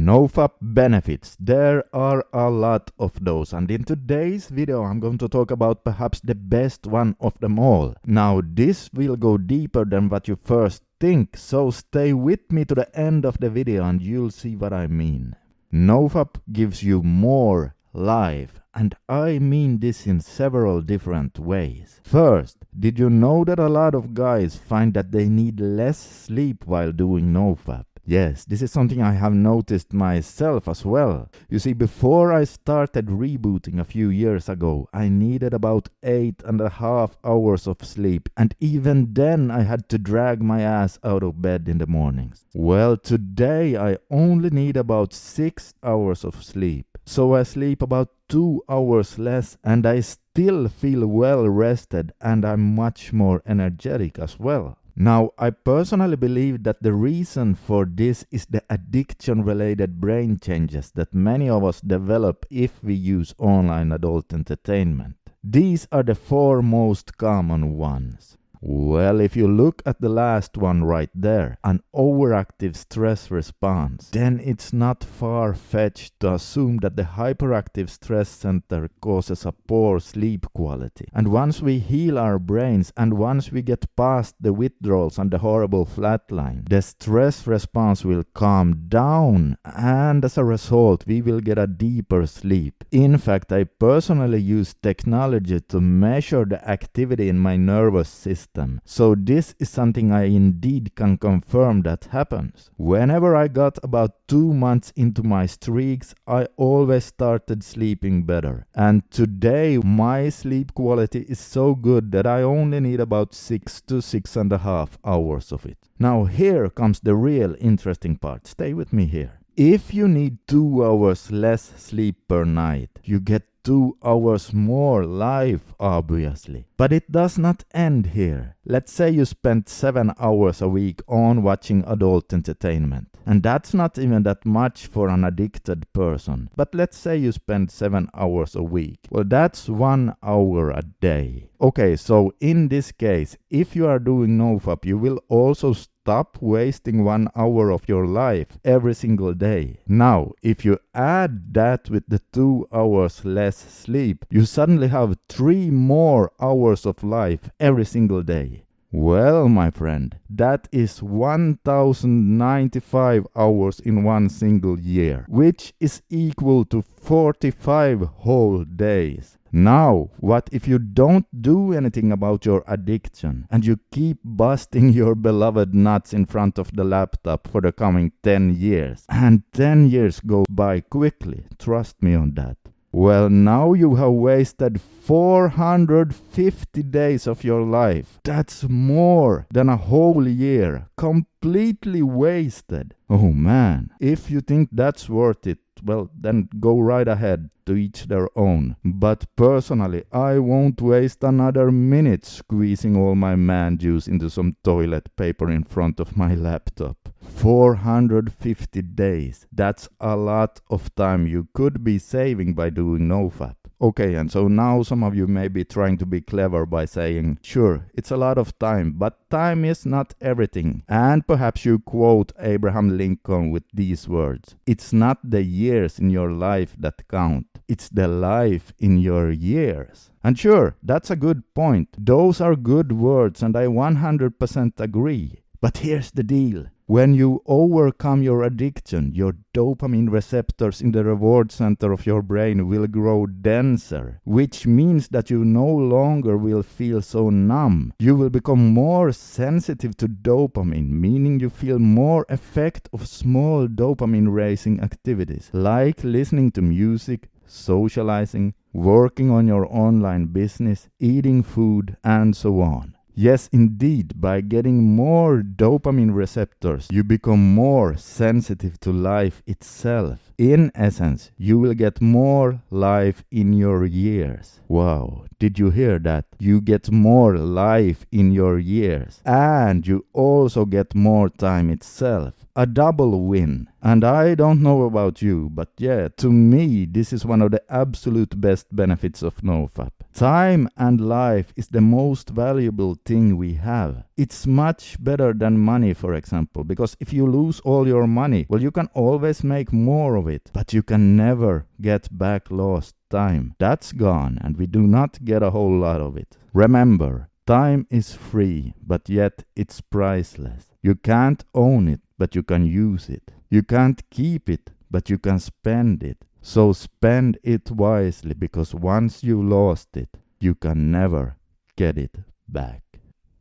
NoFap benefits. There are a lot of those, and in today's video I'm going to talk about perhaps the best one of them all. Now this will go deeper than what you first think, so stay with me to the end of the video and you'll see what I mean. NoFap gives you more life, and I mean this in several different ways. First, did you know that a lot of guys find that they need less sleep while doing NoFap? Yes, this is something I have noticed myself as well. You see, before I started rebooting a few years ago, I needed about 8.5 hours of sleep, and even then I had to drag my ass out of bed in the mornings. Well, today I only need about 6 hours of sleep. So I sleep about 2 hours less and I still feel well rested and I'm much more energetic as well. Now, I personally believe that the reason for this is the addiction-related brain changes that many of us develop if we use online adult entertainment. These are the 4 most common ones. Well, if you look at the last one right there, an overactive stress response, then it's not far-fetched to assume that the hyperactive stress center causes a poor sleep quality. And once we heal our brains and once we get past the withdrawals and the horrible flatline, the stress response will calm down, and as a result we will get a deeper sleep. In fact, I personally use technology to measure the activity in my nervous system. So this is something I indeed can confirm that happens. Whenever I got about 2 months into my streaks, I always started sleeping better. And today my sleep quality is so good that I only need about 6 to 6.5 hours of it. Now here comes the real interesting part. Stay with me here. If you need 2 hours less sleep per night, you get 2 hours more life, obviously. But it does not end here. Let's say you spend 7 hours a week on watching adult entertainment. And that's not even that much for an addicted person. But let's say you spend 7 hours a week. Well, that's 1 hour a day. Okay, so in this case, if you are doing NoFap, you will also stop wasting 1 hour of your life every single day. Now, if you add that with the 2 hours less sleep, you suddenly have 3 more hours of life every single day. Well, my friend, that is 1095 hours in one single year, which is equal to 45 whole days. Now, what if you don't do anything about your addiction and you keep busting your beloved nuts in front of the laptop for the coming 10 years? And 10 years go by quickly, trust me on that. Well, now you have wasted 450 days of your life. That's more than a whole year, completely wasted. Oh man, if you think that's worth it, well, then go right ahead, to each their own. But personally, I won't waste another minute squeezing all my man juice into some toilet paper in front of my laptop. 450 days. That's a lot of time you could be saving by doing NoFap. Okay, and so now some of you may be trying to be clever by saying, sure, it's a lot of time, but time is not everything. And perhaps you quote Abraham Lincoln with these words: it's not the years in your life that count, it's the life in your years. And sure, that's a good point. Those are good words and I 100% agree. But here's the deal. When you overcome your addiction, your dopamine receptors in the reward center of your brain will grow denser, which means that you no longer will feel so numb. You will become more sensitive to dopamine, meaning you feel more effect of small dopamine-raising activities, like listening to music, socializing, working on your online business, eating food, and so on. Yes, indeed, by getting more dopamine receptors, you become more sensitive to life itself. In essence, you will get more life in your years. Wow, did you hear that? You get more life in your years. And you also get more time itself. A double win. And I don't know about you, but yeah, to me, this is one of the absolute best benefits of NoFap. Time and life is the most valuable thing we have. It's much better than money, for example, because if you lose all your money, well, you can always make more of it, but you can never get back lost time. That's gone, and we do not get a whole lot of it. Remember, time is free, but yet it's priceless. You can't own it, but you can use it. You can't keep it, but you can spend it. So spend it wisely, because once you lost it, you can never get it back.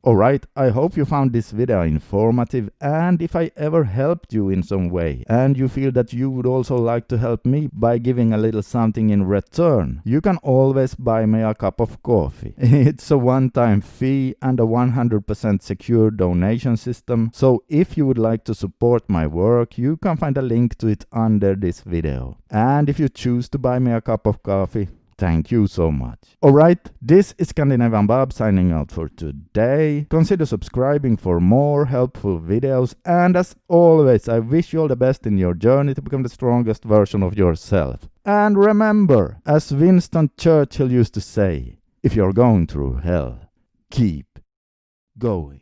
Alright, I hope you found this video informative, and if I ever helped you in some way and you feel that you would also like to help me by giving a little something in return, you can always buy me a cup of coffee. It's a one-time fee and a 100% secure donation system, so if you would like to support my work, you can find a link to it under this video. And if you choose to buy me a cup of coffee, thank you so much. Alright, this is Scandinavian Bob signing out for today. Consider subscribing for more helpful videos, and as always, I wish you all the best in your journey to become the strongest version of yourself. And remember, as Winston Churchill used to say, if you're going through hell, keep going.